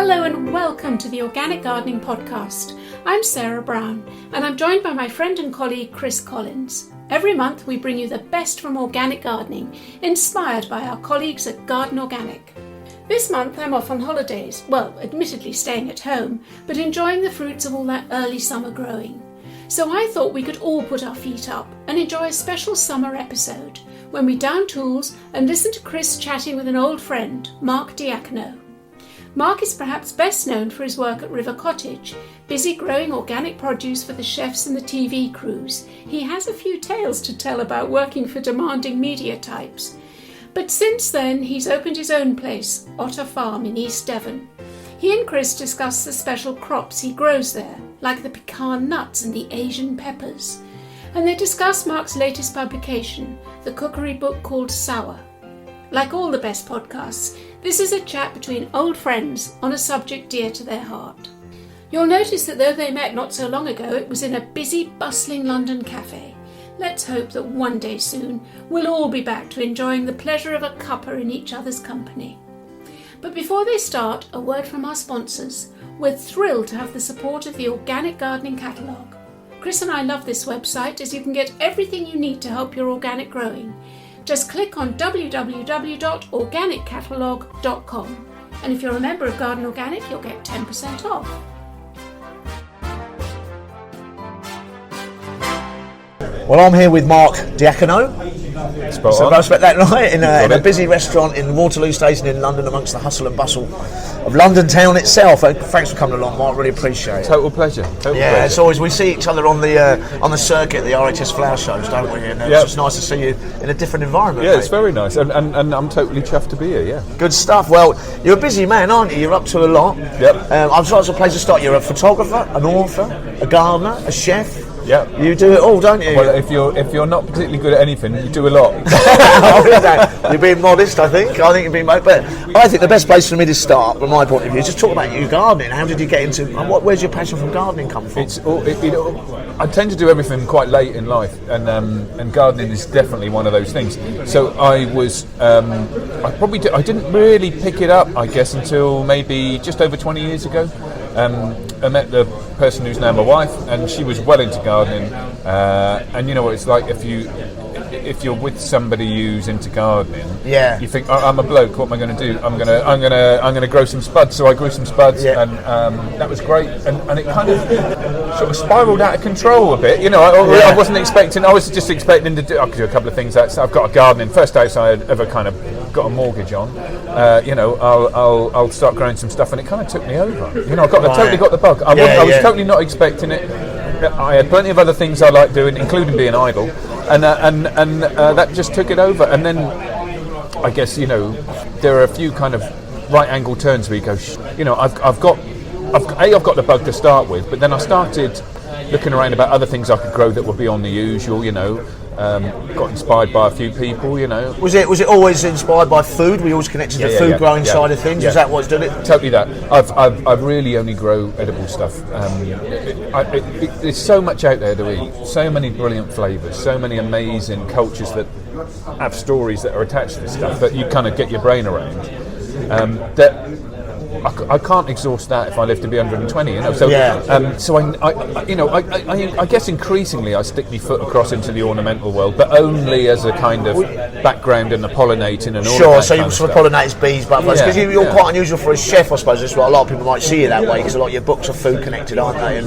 Hello and welcome to the Organic Gardening Podcast. I'm Sarah Brown and I'm joined by my friend and colleague Chris Collins. Every month we bring you the best from organic gardening, inspired by our colleagues at Garden Organic. This month I'm off on holidays, well, admittedly staying at home, but enjoying the fruits of all that early summer growing. So I thought we could all put our feet up and enjoy a special summer episode when we down tools and listen to Chris chatting with an old friend, Mark Diacono. Mark is perhaps best known for his work at River Cottage, busy growing organic produce for the chefs and the TV crews. He has a few tales to tell about working for demanding media types. But since then, he's opened his own place, Otter Farm in East Devon. He and Chris discuss the special crops he grows there, like the pecan nuts and the Asian peppers. And they discuss Mark's latest publication, the cookery book called Sour. Like all the best podcasts, this is a chat between old friends on a subject dear to their heart. You'll notice that though they met not so long ago, it was in a busy, bustling London cafe. Let's hope that one day soon we'll all be back to enjoying the pleasure of a cuppa in each other's company. But before they start, a word from our sponsors. We're thrilled to have the support of the Organic Gardening Catalogue. Chris and I love this website as you can get everything you need to help your organic growing. Just click on www.organiccatalogue.com, and if you're a member of Garden Organic, you'll get 10% off. Well, I'm here with Mark Diacono. So I spent that night in a busy restaurant in Waterloo Station in London, amongst the hustle and bustle of London town itself. Thanks for coming along, Mark. Really appreciate it. Total pleasure. It's always, we see each other on the circuit, the RHS flower shows, don't we? And it's just nice to see you in a different environment. Yeah, mate. It's very nice, and I'm totally chuffed to be here. Yeah. Good stuff. Well, you're a busy man, aren't you? You're up to a lot. Yep. I'm sure it's a place to start. You're a photographer, an author, a gardener, a chef. Yeah, you do it all, don't you? Well, if you're not particularly good at anything, you do a lot. You're being modest, I think. You're being modest, but I think the best place for me to start, from my point of view, is just talk about your gardening. How did you get into? Where's your passion from gardening come from? I tend to do everything quite late in life, and gardening is definitely one of those things. So I didn't really pick it up, I guess, until maybe just over 20 years ago. I met the person who's now my wife, and she was well into gardening. And you know what it's like if you're with somebody who's into gardening. Yeah. You think, I'm a bloke. What am I going to do? I'm gonna grow some spuds. So I grew some spuds, and that was great. And it kind of sort of spiraled out of control a bit. You know, I wasn't expecting. I was just expecting to do. I could do a couple of things. I've got a gardening. First house I had ever kind of got a mortgage on. I'll start growing some stuff, and it kind of took me over. You know, I totally got the bug. I was totally not expecting it. I had plenty of other things I liked doing, including being idle, and that just took it over. And then I guess, you know, there are a few kind of right angle turns where you go, I've got the bug to start with, but then I started looking around about other things I could grow that would be on the usual, you know. Got inspired by a few people, you know. Was it always inspired by food? We always connected to the food growing side of things. Is that what's doing it? Totally that. I really only grow edible stuff. There's so much out there to eat. So many brilliant flavours. So many amazing cultures that have stories that are attached to this stuff that you kind of get your brain around. That I can't exhaust that if I live to be 120, you know. So, I guess increasingly I stick my foot across into the ornamental world, but only as a kind of background and the pollinating and all. Sure, so you sort of pollinate bees, butterflies, because you're quite unusual for a chef, I suppose. That's why a lot of people might see you that way, because a lot of your books are food connected, aren't they?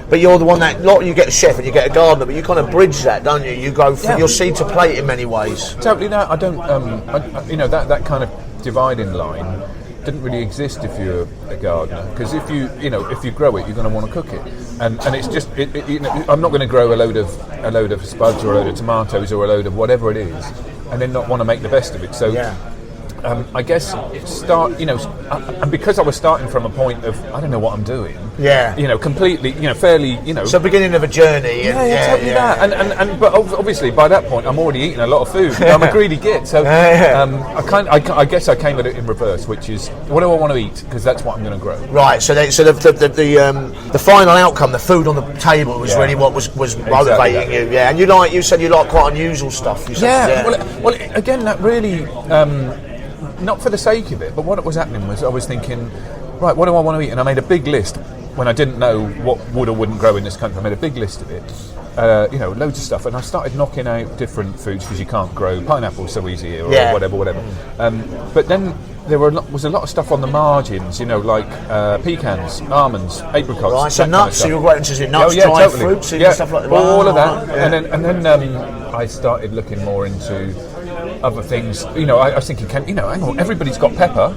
But you're the one that you get a chef and you get a gardener, but you kind of bridge that, don't you? You go from your seed to plate in many ways. Totally that. I don't, that kind of dividing line didn't really exist if you're a gardener, because if you grow it, you're going to want to cook it, and it's just I'm not going to grow a load of spuds or a load of tomatoes or a load of whatever it is and then not want to make the best of it. So I guess and because I was starting from a point of I don't know what I'm doing. Yeah. You know, completely. You know, fairly. You know. So beginning of a journey. Totally that. And but obviously by that point I'm already eating a lot of food. I'm a greedy git. So I guess I came at it in reverse, which is what do I want to eat, because that's what I'm going to grow. Right. So the final outcome, the food on the table, was really what was motivating you. Yeah. And you said you like quite unusual stuff. You said, Well, again, that really. Not for the sake of it, but what was happening was I was thinking, right, what do I want to eat? And I made a big list when I didn't know what would or wouldn't grow in this country. I made a big list of it, loads of stuff, and I started knocking out different foods because you can't grow pineapple so easy here, or whatever. But then there was a lot of stuff on the margins, like pecans, almonds, apricots. Right, so nuts. So you're quite interested in nuts, dried fruits, stuff like that. All of that, and then I started looking more into other things. I was thinking, hang on, everybody's got pepper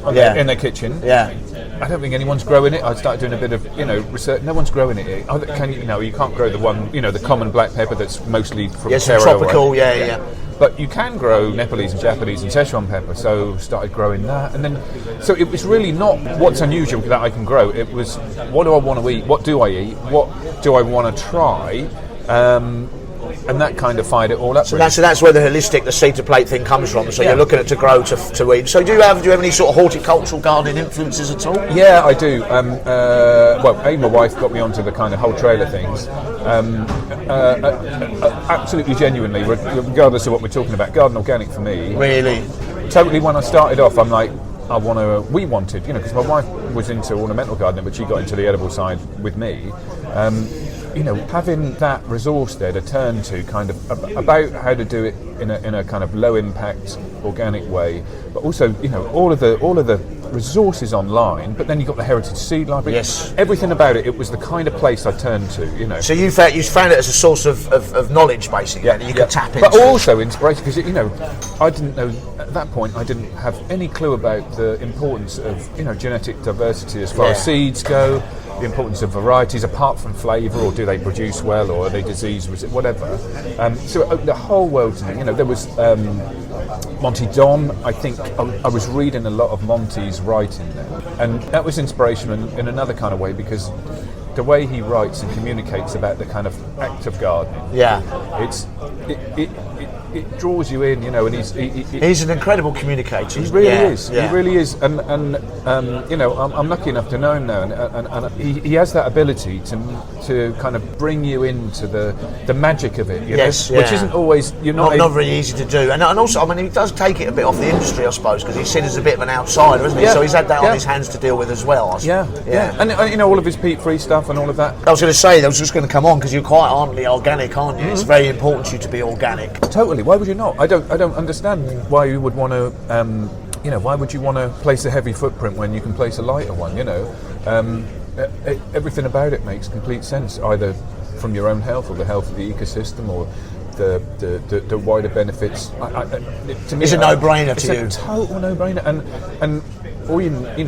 in their kitchen. Yeah. I don't think anyone's growing it. I started doing a bit of, research. No one's growing it. You can't grow the one, the common black pepper that's mostly from Terra. Tropical, yeah. But you can grow Nepalese and Japanese and Szechuan pepper, so started growing that. And then, so it was really not what's unusual that I can grow. It was, what do I want to eat? What do I eat? What do I want to try? And that kind of fired it all up. So that's where the seed to plate thing comes from. So you're looking at to grow to eat. So do you have any sort of horticultural gardening influences at all? Yeah, I do. My wife got me onto the kind of whole trailer things. Absolutely genuinely, regardless of what we're talking about, garden organic for me. Really? Totally. When I started off, I'm like, we wanted, because my wife was into ornamental gardening, but she got into the edible side with me. Having that resource there to turn to, kind of about how to do it in a kind of low impact organic way, but also all of the resources online. But then you got the heritage seed library. Yes, everything about it. It was the kind of place I turned to. So you found it as a source of knowledge, basically. That you could tap into, but also inspiration, because I didn't know at that point. I didn't have any clue about the importance of genetic diversity as far as seeds go. The importance of varieties, apart from flavour, or do they produce well, or are they disease resistant, whatever. So it opened the whole world to me. There was Monty Don. I think I was reading a lot of Monty's writing there, and that was inspirational in another kind of way, because the way he writes and communicates about the kind of act of gardening. Yeah, it draws you in, and he's an incredible communicator. He really is. Yeah. He really is, and I'm lucky enough to know him now, and he has that ability to kind of bring you into the magic of it. Which isn't always not very easy to do, and also he does take it a bit off the industry, I suppose, because he's seen as a bit of an outsider, isn't he? So he's had that on his hands to deal with as well. And all of his peat-free stuff and all of that. I was going to say, that was just going to come on, because you're quite organic, aren't you? Mm-hmm. It's very important to you to be organic. Totally. Why would you not? I don't understand why you would want to. Why would you want to place a heavy footprint when you can place a lighter one? Everything about it makes complete sense, either from your own health or the health of the ecosystem, or the wider benefits. To me, it's a no-brainer to you. It's a total no-brainer, and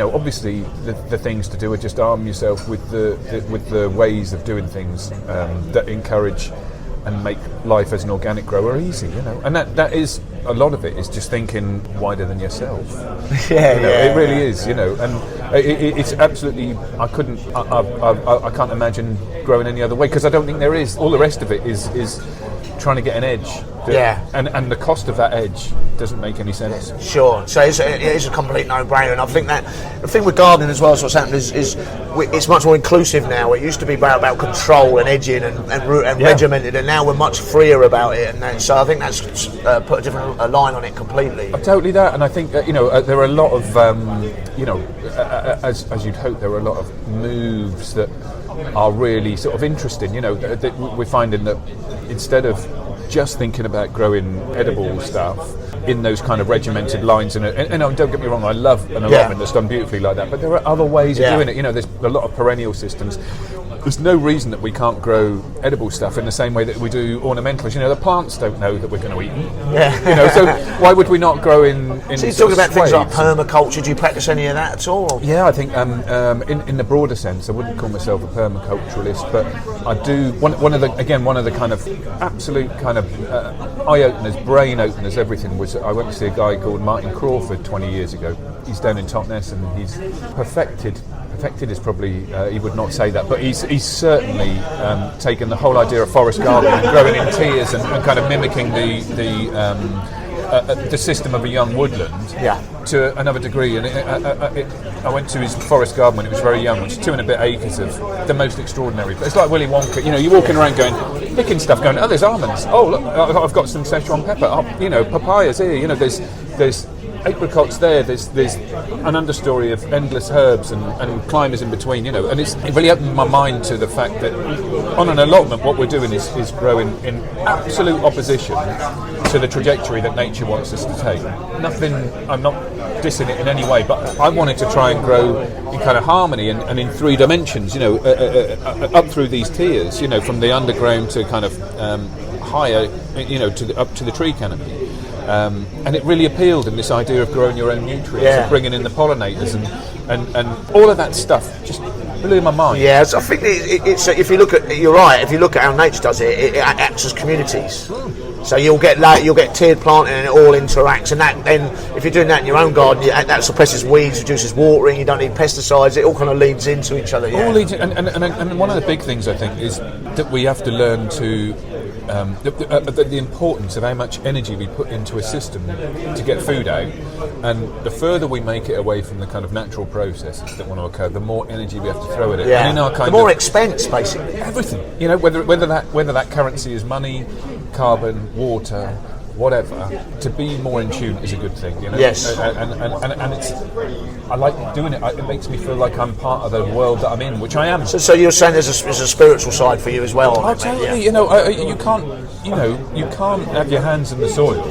obviously the things to do are just arm yourself with the ways of doing things that encourage and make life as an organic grower easy, and that is a lot of it is just thinking wider than yourself. It really is, and it's absolutely. I can't imagine growing any other way, because I don't think there is. All the rest of it is trying to get an edge. And the cost of that edge doesn't make any sense. Sure. So it is a complete no-brainer, and I think that the thing with gardening as well, is what's happened is it's much more inclusive now. It used to be about control and edging and regimented, and now we're much freer about it, and so I think that's put a different line on it completely. Totally that, and I think there are a lot of as you'd hope, there are a lot of moves that are really sort of interesting. That we're finding that instead of just thinking about growing edible stuff in those kind of regimented lines, and don't get me wrong, I love an allotment that's done beautifully like that, but there are other ways of doing it. There's a lot of perennial systems. There's no reason that we can't grow edible stuff in the same way that we do ornamentals. The plants don't know that we're going to eat them. So why would we not grow in so you're talking about things like permaculture. Do you practice any of that at all? Yeah, I think in the broader sense, I wouldn't call myself a permaculturalist, but I do. One of the kind of absolute kind of eye openers, brain openers, everything was I went to see a guy called Martin Crawford 20 years ago. He's down in Totnes, and he's perfected is probably he would not say that, but he's certainly taken the whole idea of forest gardening and growing in tiers and kind of mimicking the system of a young woodland to another degree. And I went to his forest garden when it was very young, which is 2 and a bit acres of the most extraordinary. But it's like Willy Wonka. You're walking around picking stuff, going, oh, there's almonds. Oh, look, I've got some Szechuan pepper. Oh, papayas here. There's apricots there's an understory of endless herbs and climbers in between, and it really opened my mind to the fact that on an allotment what we're doing is growing in absolute opposition to the trajectory that nature wants us to take. I'm not dissing it in any way, but I wanted to try and grow in kind of harmony and in 3 dimensions, up through these tiers, from the underground to kind of higher, up to the tree canopy. And it really appealed in this idea of growing your own nutrients and bringing in the pollinators and all of that stuff just blew my mind. Yeah, so I think it's if you look at, you're right, if you look at how nature does it acts as communities. So you'll get tiered planting and it all interacts, and that then if you're doing that in your own garden, that suppresses weeds, reduces watering, you don't need pesticides, it all kind of leads into each other. All leads, and one of the big things I think is that we have to learn to the importance of how much energy we put into a system to get food out, and the further we make it away from the kind of natural processes that want to occur, the more energy we have to throw at it. Yeah. And in our the more expense, basically. Everything. Whether that currency is money, carbon, water, whatever, to be more in tune is a good thing. Yes. And it's, I like doing it. It makes me feel like I'm part of the world that I'm in, which I am. So you're saying there's a spiritual side for you as well? Oh, totally. You can't have your hands in the soil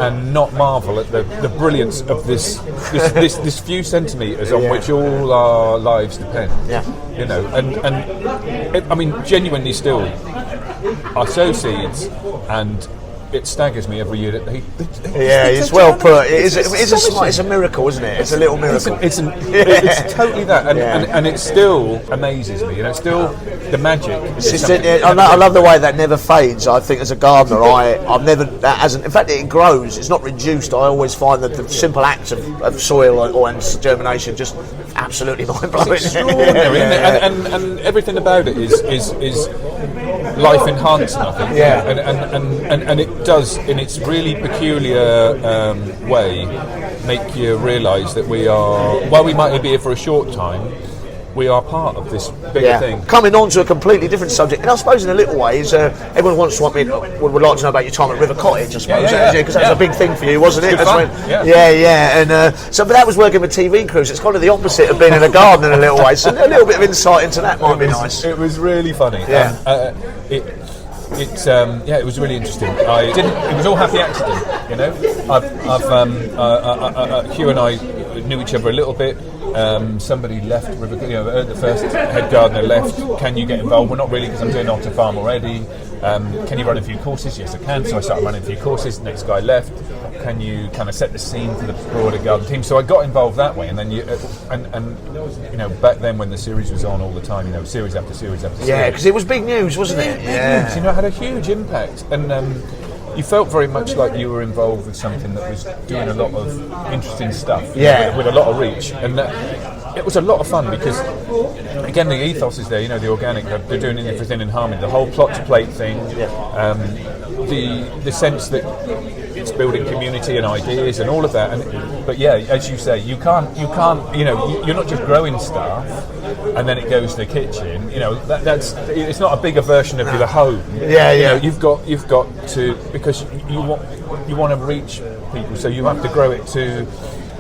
and not marvel at the brilliance of this few centimetres on which all our lives depend. Yeah. I mean, genuinely still, I sow seeds and it staggers me every year that it's well put. It's a miracle, isn't it? It's a little miracle. It's totally that, and it still amazes me. It's still the magic. I love the way that never fades. I think as a gardener, I've never that hasn't. In fact, it grows. It's not reduced. I always find that the simple acts of soil and germination just absolutely mind blowing. It's extraordinary, isn't it? And everything about it is life enhancing, I think. Yeah. And it does, in its really peculiar way, make you realise that we are, while we might be here for a short time, we are part of this bigger thing. Coming on to a completely different subject, and I suppose in a little ways, everyone would like to know about your time at River Cottage, I suppose, because that was a big thing for you, wasn't it? That's fun. And but that was working with TV crews. It's kind of the opposite of being in a garden in a little way. So a little bit of insight into that might be nice. It was really funny. Yeah. It was really interesting. It was all happy accident, Hugh and I knew each other a little bit. Somebody left River, the first head gardener left. Can you get involved? Well, not really, because I'm doing Otter farm already. Can you run a few courses? Yes, I can. So I started running a few courses. Next guy left. Can you kind of set the scene for the broader garden team? So I got involved that way, and then back then when the series was on all the time, series after series after series. Yeah, because it was big news, wasn't it? Big news. It had a huge impact, and you felt very much like you were involved with something that was doing a lot of interesting stuff. With a lot of reach, and it was a lot of fun because, again, the ethos is there. The organic, they're doing everything in harmony. The whole plot to plate thing, the sense that it's building community and ideas and all of that. But as you say, you can't. You're not just growing stuff and then it goes to the kitchen. That's it's not a bigger version of your home. You've got to, because you want to reach people, so you have to grow it to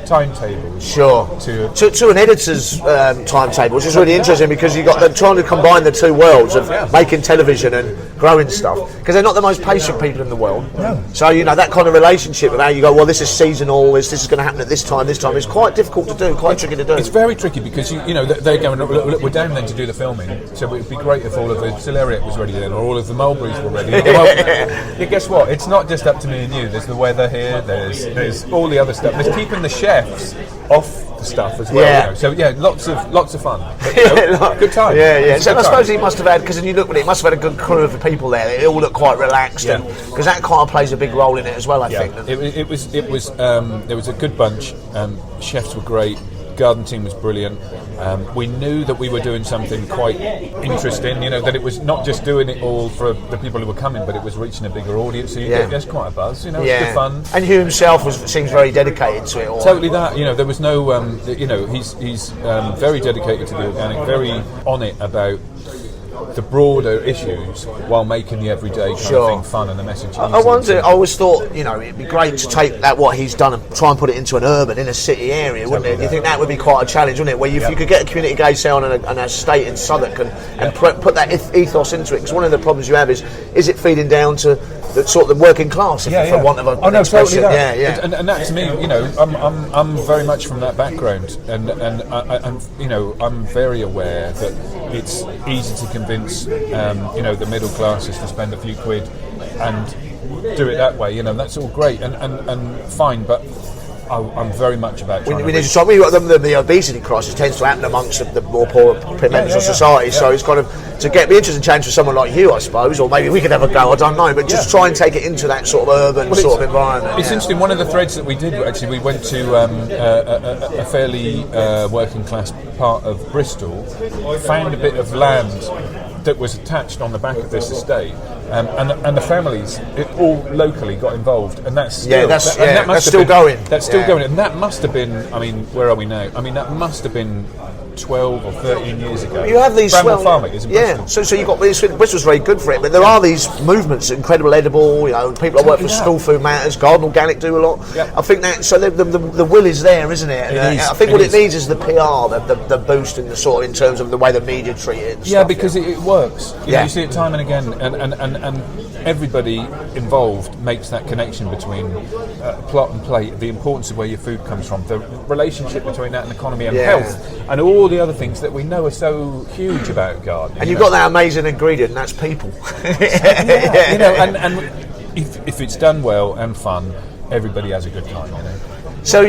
timetables. Sure. To an editor's timetable, which is really interesting because you've got them trying to combine the two worlds of making television and growing stuff, because they're not the most patient people in the world. No. So that kind of relationship of how you go, well, this is seasonal, this is going to happen at this time is quite difficult to do, quite tricky to do. It's very tricky because they're going, look, we're down then to do the filming, so it would be great if all of the Celeriac was ready then, or all of the mulberries were ready. Well, guess what? It's not just up to me and you. There's the weather here. There's all the other stuff. There's keeping the chefs off the stuff as well. So lots of fun. But, good time. So I suppose he must have had, because when you look at it, must have had a good crew of people there. They all look quite relaxed, and because that kind of plays a big role in it as well. I think it was there was a good bunch. Chefs were great. Garden team was brilliant. We knew that we were doing something quite interesting, that it was not just doing it all for the people who were coming, but it was reaching a bigger audience, so you get quite a buzz, it was good fun. And Hugh himself seems very dedicated to it all. Totally that, there was no, he's very dedicated to the organic, very on it about the broader issues while making the everyday kind of thing fun and the message easy. I wonder, I always thought, you know, it'd be great to take that, what he's done, and try and put it into an urban, inner city area, wouldn't it? Do you think that would be quite a challenge, wouldn't it? Where if you could get a community gay sound and an estate in Southwark and put that ethos into it, because one of the problems you have is it feeding down to the sort of the working class, for want of an expression. Totally that. And that to me, you know, I'm very much from that background, and I'm you know, I'm very aware that it's easy to convince you know, the middle classes to spend a few quid and do it that way. You know, that's all great and fine, but I'm very much about trying the obesity crisis tends to happen amongst the more poor members of society, so it's kind of to be interesting change for someone like you, I suppose, or maybe we could have a go, I don't know, but just try and take it into that sort of urban sort of environment. It's interesting, one of the threads that we did, actually, we went to a fairly working class part of Bristol, found a bit of land that was attached on the back of this estate, and the families all locally got involved, and that's still, that's still going, and that must have been, I mean, where are we now? I mean, that must have been 12 or 13 years ago. You have these farming is in Bristol. So you've got Bristol's very good for it, but there are these movements, Incredible Edible, you know, people that work for School Food Matters, Garden Organic do a lot. I think that, so the will is there, isn't it? And I think what it needs is the PR, the boost in the sort of, in terms of the way the media treat it. Because it works. You know, you see it time and again, and everybody involved makes that connection between plot and plate, the importance of where your food comes from, the relationship between that and economy and health, and all the other things that we know are so huge about gardening. And you've got that amazing ingredient, and that's people. You know, and if it's done well and fun, everybody has a good time, you know. So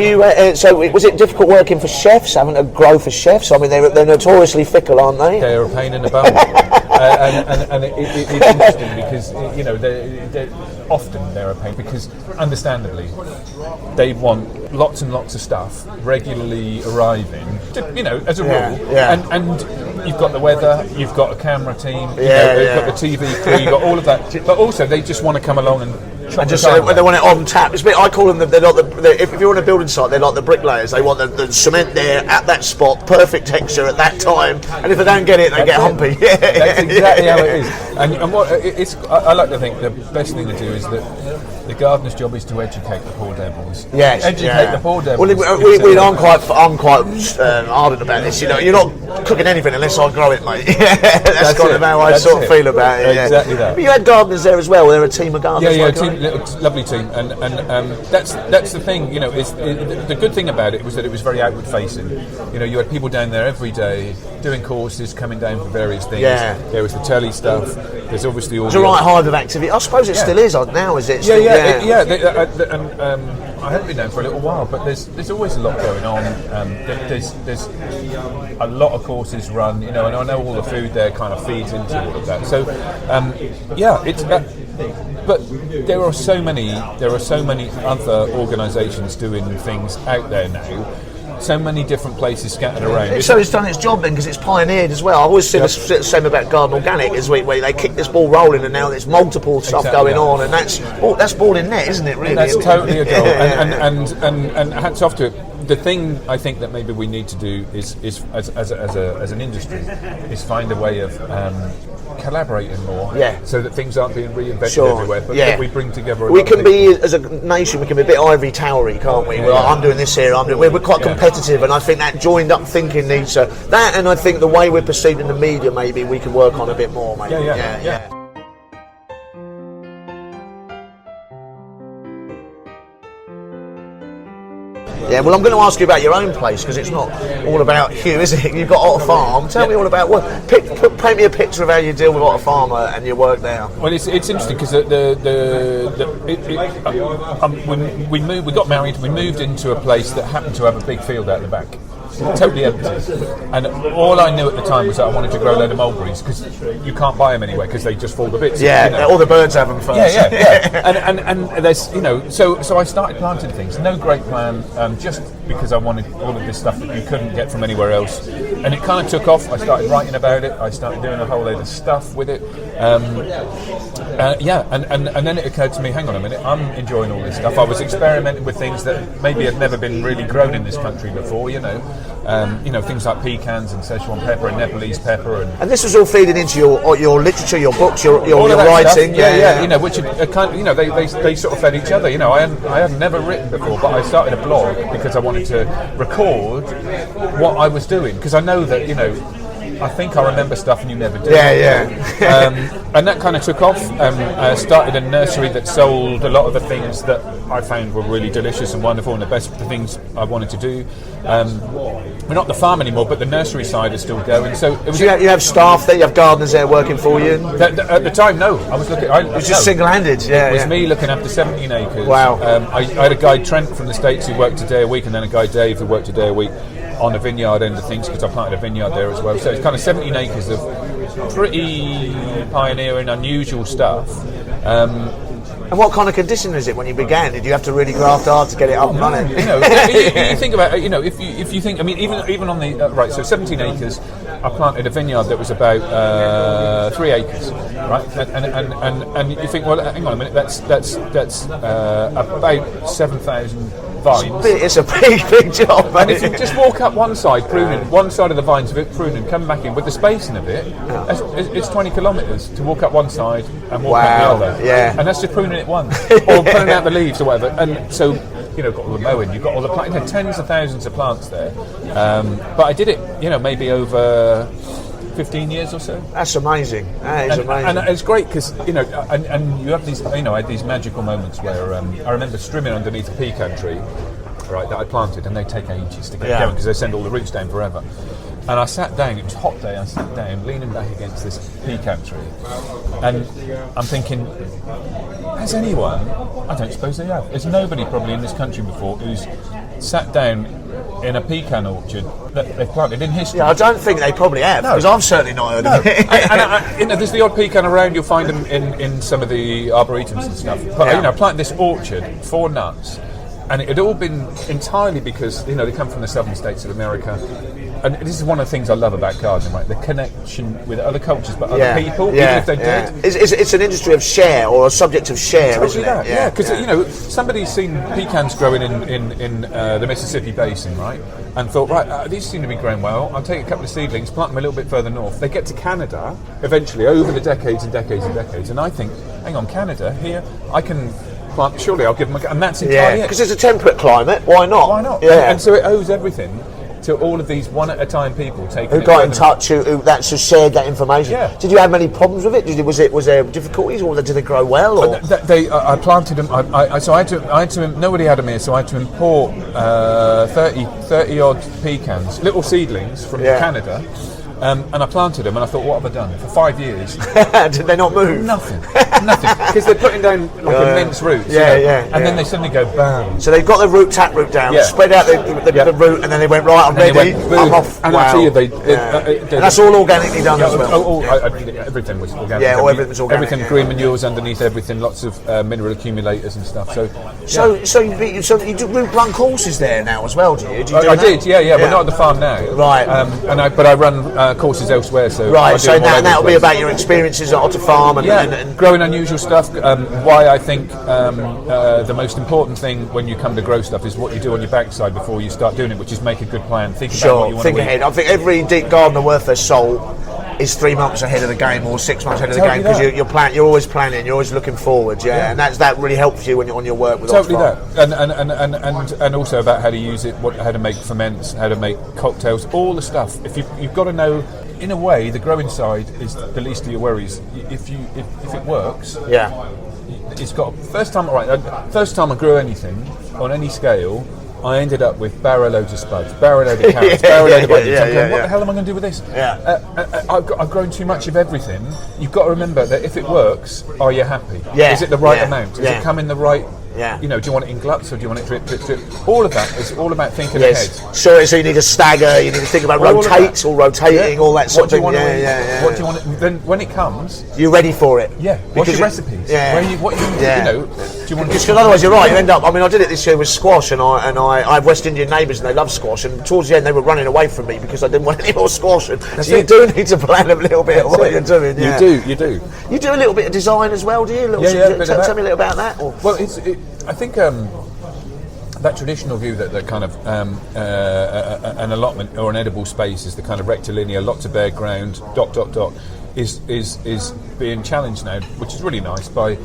was it difficult working for chefs, having to grow for chefs? I mean, they're notoriously fickle, aren't they? They're a pain in the bum. and it's interesting because, you know, they're a pain because, understandably, they want lots and lots of stuff regularly arriving, you know, as a rule. And you've got the weather, you've got a camera team, you've got the TV crew, you've got all of that. But also, they just want to come along and just they want it on tap. I call them they're not if you're on a building site, they're like the bricklayers. They want the cement there at that spot, perfect texture at that time, and if they don't get it, they get humpy. That's exactly how it is. And what I like to think the best thing to do is that the gardener's job is to educate the poor devils. Educate the poor devils. Well, I'm quite ardent about this. You know, you're not cooking anything unless I grow it, mate. That's kind of how I sort of feel about it. Exactly that. But you had gardeners there as well. They're a team of gardeners. Lovely team, and that's the thing. You know, the good thing about it was that it was very outward facing. You know, you had people down there every day doing courses, coming down for various things. There was the telly stuff. There's obviously all. It's a right hive of activity. I suppose it still is now, is it? I haven't been down for a little while, but there's always a lot going on. There's a lot of courses run, you know, and I know all the food there kind of feeds into all of that. So, it's. But there are so many other organisations doing things out there now. So many different places scattered around. So it's done its job then, because it's pioneered as well. I always say the same about Garden Organic, is where they kick this ball rolling, and now there's multiple stuff going on, and that's ball in net, isn't it? Really, that's totally a goal. And hats off to it. The thing I think that maybe we need to do is as an industry, is find a way of collaborating more, so that things aren't being reinvented everywhere, but that we bring together. We can be, as a nation, we can be a bit ivory towery, can't we? I'm doing this here, we're quite competitive, and I think that joined up thinking needs that, and I think the way we're perceived in the media, maybe we can work on a bit more, maybe. Yeah, well, I'm going to ask you about your own place, because it's not all about you, is it? You've got Otter Farm. Tell me all about paint me a picture of how you deal with Otter Farm and your work there. Well, it's interesting because when we got married, we moved into a place that happened to have a big field out the back. Totally empty, and all I knew at the time was that I wanted to grow a load of mulberries, because you can't buy them anyway because they just fall to bits. All the birds have them first. And there's, you know, so I started planting things. No great plan, just because I wanted all of this stuff that you couldn't get from anywhere else, and it kind of took off. I started writing about it. I started doing a whole load of stuff with it. And then it occurred to me, hang on a minute, I'm enjoying all this stuff. I was experimenting with things that maybe had never been really grown in this country before, you know. things like pecans and Szechuan pepper and Nepalese pepper. And this was all feeding into your literature, your books, your writing. Stuff. Which are kind of, they sort of fed each other. I had never written before, but I started a blog because I wanted to record what I was doing, because I know that, I think I remember stuff and you never do. And that kind of took off. I started a nursery that sold a lot of the things that I found were really delicious and wonderful and the things I wanted to do. We're not the farm anymore, but the nursery side is still going. So it was. You have staff there, you have gardeners there working for you? At the time, no. I was looking. It was just single-handed. It was me looking after 17 acres. Wow. I had a guy, Trent, from the States who worked a day a week, and then a guy, Dave, who worked a day a week on the vineyard end of things, because I planted a vineyard there as well. So it's kind of 17 acres of pretty pioneering, unusual stuff. And what kind of condition is it when you began? Did you have to really graft hard to get it up and running? You think about it, if you think, I mean, even on the right, so 17 acres, I planted a vineyard that was about 3 acres, right? And you think, well, hang on a minute, that's about 7,000 vines. It's a big job, mate. And if you just walk up one side, pruning one side of the vines, pruning, come back in with the spacing of it, it's 20 kilometres to walk up one side and walk up the other. Yeah. And that's just pruning it once, or pulling out the leaves or whatever. And so, got all the mowing, you've got all the plants, tens of thousands of plants there. But I did it, maybe over 15 years or so. That's amazing. That is amazing. And it's great because, and you have these, I had these magical moments where I remember strimming underneath a pecan tree, right, that I planted, and they take ages to get going because they send all the roots down forever. And I sat down, it was a hot day, I sat down leaning back against this pecan tree, and I'm thinking, has anyone, I don't suppose they have, there's nobody probably in this country before who's sat down in a pecan orchard that they've planted in history. Yeah, I don't think they probably have, because I've certainly not heard of it. and there's the odd pecan around, you'll find them in some of the arboretums and stuff. But I planted this orchard for nuts, and it had all been entirely because they come from the southern states of America. And this is one of the things I love about gardening, right? The connection with other cultures, but other people, even if they're dead. It's an industry of share, or a subject of share, isn't it? Yeah, because somebody's seen pecans growing in the Mississippi Basin, right? And thought, right, these seem to be growing well. I'll take a couple of seedlings, plant them a little bit further north. They get to Canada eventually over the decades and decades and decades. And I think, hang on, Canada here, I can plant. Surely I'll give them and that's entirely it. Because it's a temperate climate. Why not? Why not? Yeah. And so it owes everything to all of these one at a time people taking who got in touch, who that's just shared that information. Yeah. Did you have many problems with it? Was there difficulties, or did it grow well? Or? I planted them. So I had to. Nobody had them here, so I had to import 30 odd pecans, little seedlings from Canada. And I planted them, and I thought, what have I done? For 5 years. Did they not move? Nothing. Because they're putting down immense roots. And then they suddenly go, bam. So they've got the tap root down, spread out the root, and then they went, right, I'm ready, I'm off. And I tell you, and that's all organically done as well? Everything was organic. Yeah, everything was organic. Everything, green manures underneath everything, lots of mineral accumulators and stuff. So you do root run courses there now as well, do you? I did, We're not at the farm now. Right. But I run courses elsewhere. So that'll be about your experiences at Otter Farm and growing unusual stuff. Why I think the most important thing when you come to grow stuff is what you do on your backside before you start doing it, which is make a good plan. Think about what you want to think ahead. I think every deep gardener worth their salt is 3 months ahead of the game or 6 months ahead of the game, because you're always planning, you're always looking forward, and that really helps you when you're on your work with totally that, and also about how to use it, how to make ferments, how to make cocktails, all the stuff. If you've got to know, in a way, the growing side is the least of your worries. If it works, it's got first time I grew anything on any scale, I ended up with barrow loads of spuds, barrow load of carrots, barrow load of onions. I'm going, what the hell am I going to do with this? I've grown too much of everything. You've got to remember that if it works, are you happy? Is it the right amount? Does it come in the right? Do you want it in gluts or do you want it drip, drip, drip? All of that is all about thinking ahead. So you need a stagger, you need to think about rotates or rotating, all that sort of thing. What do you want? Then when it comes, you're ready for it. What's your recipes? Do you want? Because otherwise, you're right. You end up. I mean, I did it this year with squash, and I have West Indian neighbours, and they love squash. And towards the end, they were running away from me because I didn't want any more squash. So you do need to plan a little bit of what you're doing. You do. You do a little bit of design as well, do you? Tell me a little about that. Well, I think that traditional view that the kind of an allotment or an edible space is the kind of rectilinear, lots of bare ground, ... is being challenged now, which is really nice by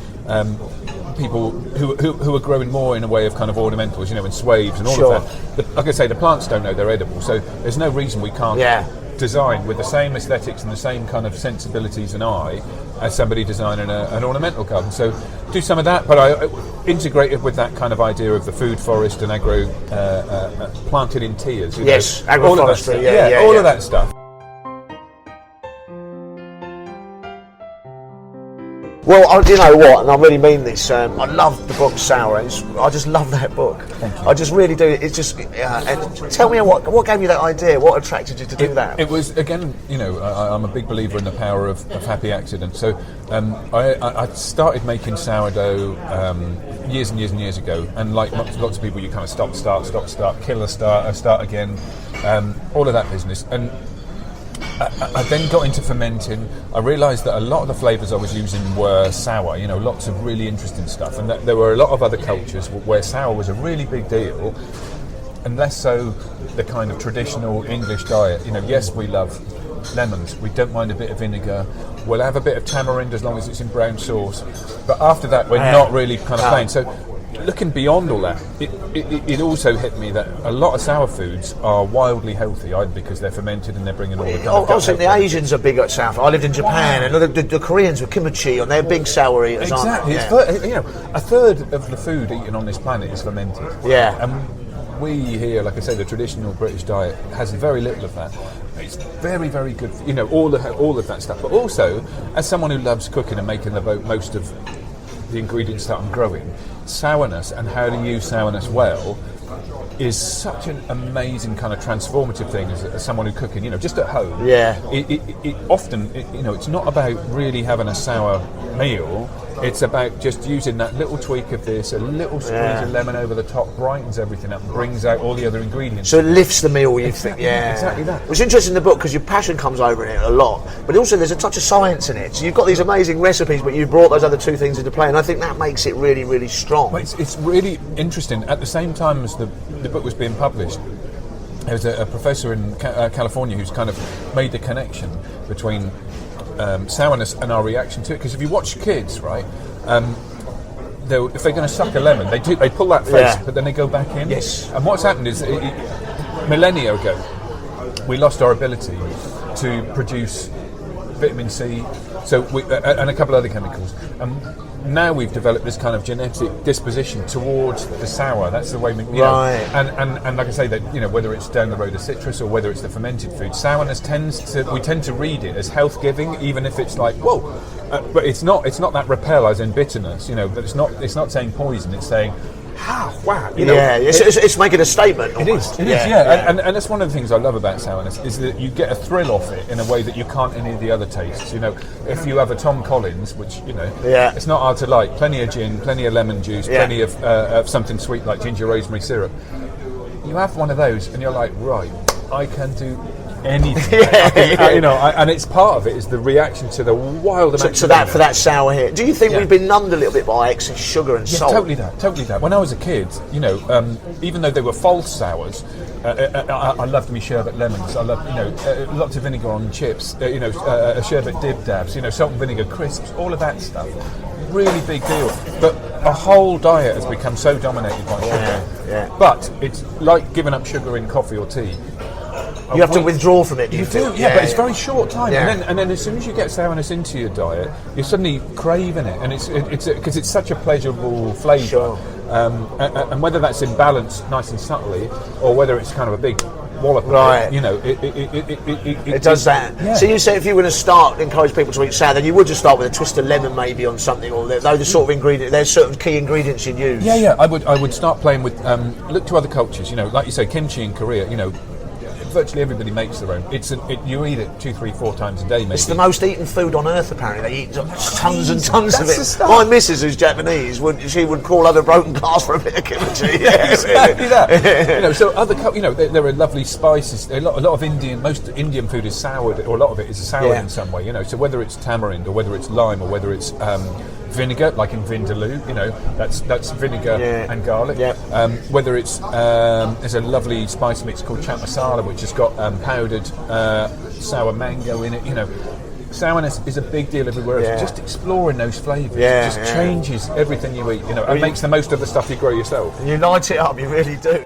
people who are growing more in a way of kind of ornamentals, and swaves and all of that. Like I say, the plants don't know they're edible, so there's no reason we can't design with the same aesthetics and the same kind of sensibilities and eye as somebody designing an ornamental garden. So do some of that, but I integrate it with that kind of idea of the food forest and agro planted in tiers. Yes, agroforestry, all of that stuff. Well, you know what, and I really mean this. I love the book Sour. I just love that book. Thank you. I just really do. It's just. And tell me what gave you that idea? What attracted you to do that? It was, again, I'm a big believer in the power of happy accident. So I started making sourdough years and years and years ago, and like lots of people, you kind of stop, start, kill a start again, all of that business. And I then got into fermenting. I realised that a lot of the flavours I was using were sour, lots of really interesting stuff, and that there were a lot of other cultures where sour was a really big deal, and less so the kind of traditional English diet. Yes, we love lemons, we don't mind a bit of vinegar, we'll have a bit of tamarind as long as it's in brown sauce, but after that we're not really kind of playing. So looking beyond all that, it also hit me that a lot of sour foods are wildly healthy, either because they're fermented and they're bringing all the kind of... Also, the Asians are big at sour food. I lived in Japan, and the Koreans with kimchi, and they're big sour eaters, exactly. aren't they? A third of the food eaten on this planet is fermented. Yeah. And we here, like I say, the traditional British diet has very little of that. It's very, very good, all of that stuff. But also, as someone who loves cooking and making the most of the ingredients that I'm growing, sourness and how to use sourness well is such an amazing kind of transformative thing as someone who's cooking, just at home. Yeah. It often, it's not about really having a sour meal. It's about just using that little tweak of this, a little squeeze of lemon over the top, brightens everything up and brings out all the other ingredients. So it lifts the meal, you exactly, think, exactly that. It's interesting in the book because your passion comes over in it a lot, but also there's a touch of science in it. So you've got these amazing recipes, but you've brought those other two things into play, and I think that makes it really, really strong. Well, it's really interesting. At the same time as the book was being published, there was a professor in California who's kind of made the connection between sourness and our reaction to it. Because if you watch kids, right, if they're going to suck a lemon, they pull that face, but then they go back in. Yes. And what's happened is, millennia ago, we lost our ability to produce vitamin C, and a couple of other chemicals. Now we've developed this kind of genetic disposition towards the sour. That's the way we, right. And like I say, that whether it's down the road of citrus or whether it's the fermented food, sourness we tend to read it as health giving, even if it's like whoa, but it's not that repel as in bitterness. But it's not saying poison. It's saying wow. It's making a statement. Almost. It is. And that's one of the things I love about sourness is that you get a thrill off it in a way that you can't in any of the other tastes. If you have a Tom Collins, which it's not hard to like, plenty of gin, plenty of lemon juice, plenty of something sweet like ginger rosemary syrup. You have one of those, and you're like, right, I can do anything. And it's part of it is the reaction to the wild amount for that sour here. Do you think we've been numbed a little bit by excess sugar and salt? Totally that. When I was a kid, even though they were false sours, I loved me sherbet lemons. I loved lots of vinegar on chips. A sherbet dib dabs. Salt and vinegar crisps. All of that stuff. Really big deal. But our whole diet has become so dominated by sugar. Yeah. But it's like giving up sugar in coffee or tea. You have to withdraw from it. You do, but it's very short time, and then as soon as you get sourness into your diet, you're suddenly craving it, and it's because it's such a pleasurable flavour. Sure. And whether that's in balance, nice and subtly, or whether it's kind of a big wallop, right? It does that. Yeah. So you say if you were to encourage people to eat sour, then you would just start with a twist of lemon maybe on something, or the sort of ingredient. There's certain key ingredients you'd use. Yeah. I would start playing with look to other cultures. Like you say, kimchi in Korea. Virtually everybody makes their own. You eat it 2, 3, 4 times a day. Maybe it's the most eaten food on earth. Apparently, they eat tons and tons of it. My missus, who's Japanese, would call over broken glass for a bit of kimchi. Exactly that. So other, there are lovely spices. A lot of most Indian food is soured, or a lot of it is soured in some way. So whether it's tamarind or whether it's lime or whether it's vinegar, like in vindaloo, that's vinegar and garlic. Yeah. Whether it's there's a lovely spice mix called chat masala, which has got powdered sour mango in it. Sourness is a big deal everywhere else. Just exploring those flavours just changes everything you eat. And makes the most of the stuff you grow yourself. You light it up, you really do.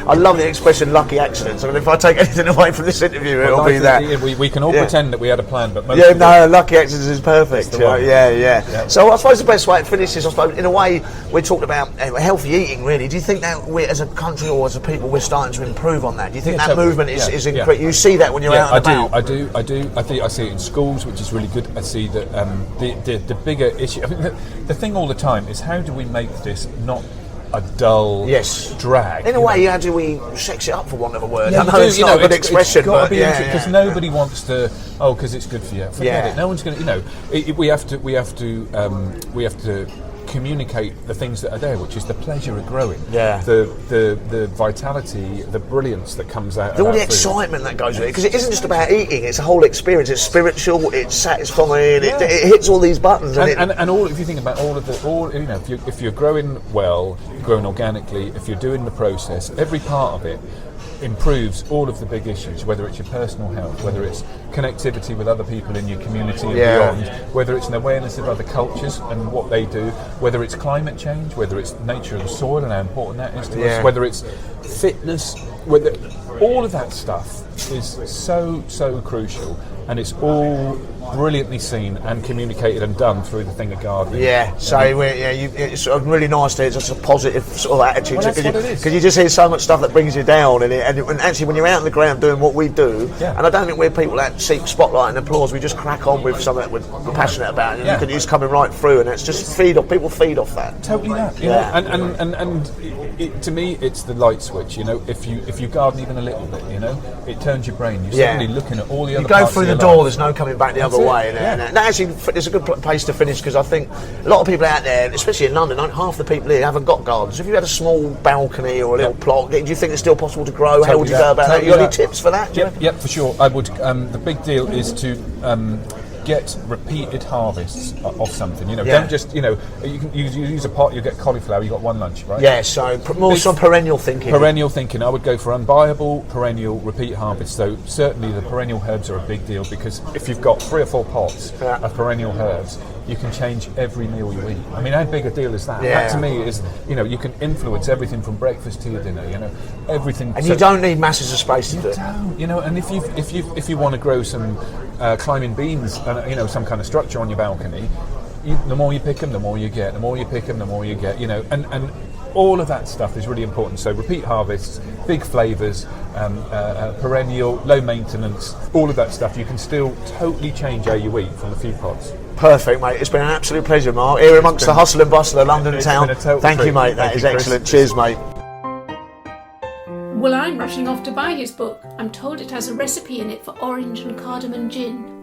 I love the expression "lucky accidents." I mean, if I take anything away from this interview, it'll be that. We can all pretend that we had a plan, but most lucky accidents is perfect. Yeah. So I suppose the best way to finish this, I suppose, in a way, we talked about healthy eating. Really, do you think that we, as a country or as a people, we're starting to improve on that? Do you think that movement is increasing? You see that when you're out and about? I do. I think I see it in schools, which is really good. I see that the bigger issue. I mean, the thing all the time is, how do we make this not a dull drag? In a way, how do we sex it up, for want of a word? I know it's not a good expression, but because nobody wants to. Oh, because it's good for you. Forget it. No one's going to. We have to communicate the things that are there, which is the pleasure of growing, the vitality, the brilliance that comes out, all the excitement that goes with it, because it isn't just about eating; it's a whole experience. It's spiritual, it's satisfying, it hits all these buttons, and all. If you think about if you're growing well, growing organically, if you're doing the process, every part of it improves all of the big issues, whether it's your personal health, whether it's connectivity with other people in your community and beyond, whether it's an awareness of other cultures and what they do, whether it's climate change, whether it's nature of the soil and how important that is to us, whether it's fitness, whether all of that stuff is so crucial, and it's all brilliantly seen and communicated and done through the thing of gardening. It's really nice to hear just a positive sort of attitude. Well, that's what it is. Because you just hear so much stuff that brings you down, and actually when you're out on the ground doing what we do, and I don't think we're people that seek spotlight and applause, we just crack on with something that we're passionate about, and you can use coming right through, and it's just people feed off that. Totally that. And it, to me, it's the light switch. If you garden even a little bit, it turns your brain. You're suddenly looking at all the other parts. You go through the door, life. there's no coming back the other way. And actually, it's a good place to finish, because I think a lot of people out there, especially in London, half the people here haven't got gardens. If you had a small balcony or a little plot, do you think it's still possible to grow? How would you go about that? You got any tips for that? Yep, for sure. I would. The big deal is to get repeated harvests of something. Don't just you can use a pot. You get cauliflower. You got one lunch, right? Yeah. So some perennial thinking. I would go for unbuyable, perennial, repeat harvest. So certainly the perennial herbs are a big deal, because if you've got 3 or 4 pots of perennial herbs, you can change every meal you eat. I mean, how big a deal is that? That to me is, you can influence everything from breakfast to your dinner. Everything. And you don't need masses of space to do it. And if you want to grow some climbing beans, some kind of structure on your balcony, the more you pick them, the more you get. The more you pick them, the more you get. And all of that stuff is really important. So repeat harvests, big flavours, perennial, low maintenance, all of that stuff. You can still totally change how you eat from a few pots. Perfect, mate. It's been an absolute pleasure, Mark. Here amongst the hustle and bustle of London town. Thank you, mate. That is excellent. Cheers, mate. Well, I'm rushing off to buy his book. I'm told it has a recipe in it for orange and cardamom gin.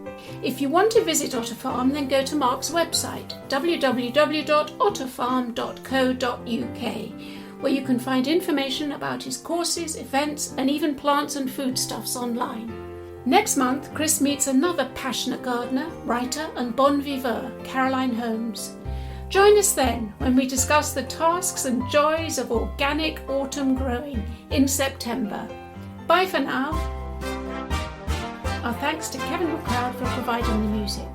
If you want to visit Otter Farm, then go to Mark's website, www.otterfarm.co.uk, where you can find information about his courses, events, and even plants and foodstuffs online. Next month, Chris meets another passionate gardener, writer, and bon viveur, Caroline Holmes. Join us then when we discuss the tasks and joys of organic autumn growing in September. Bye for now. Our thanks to Kevin McLeod for providing the music.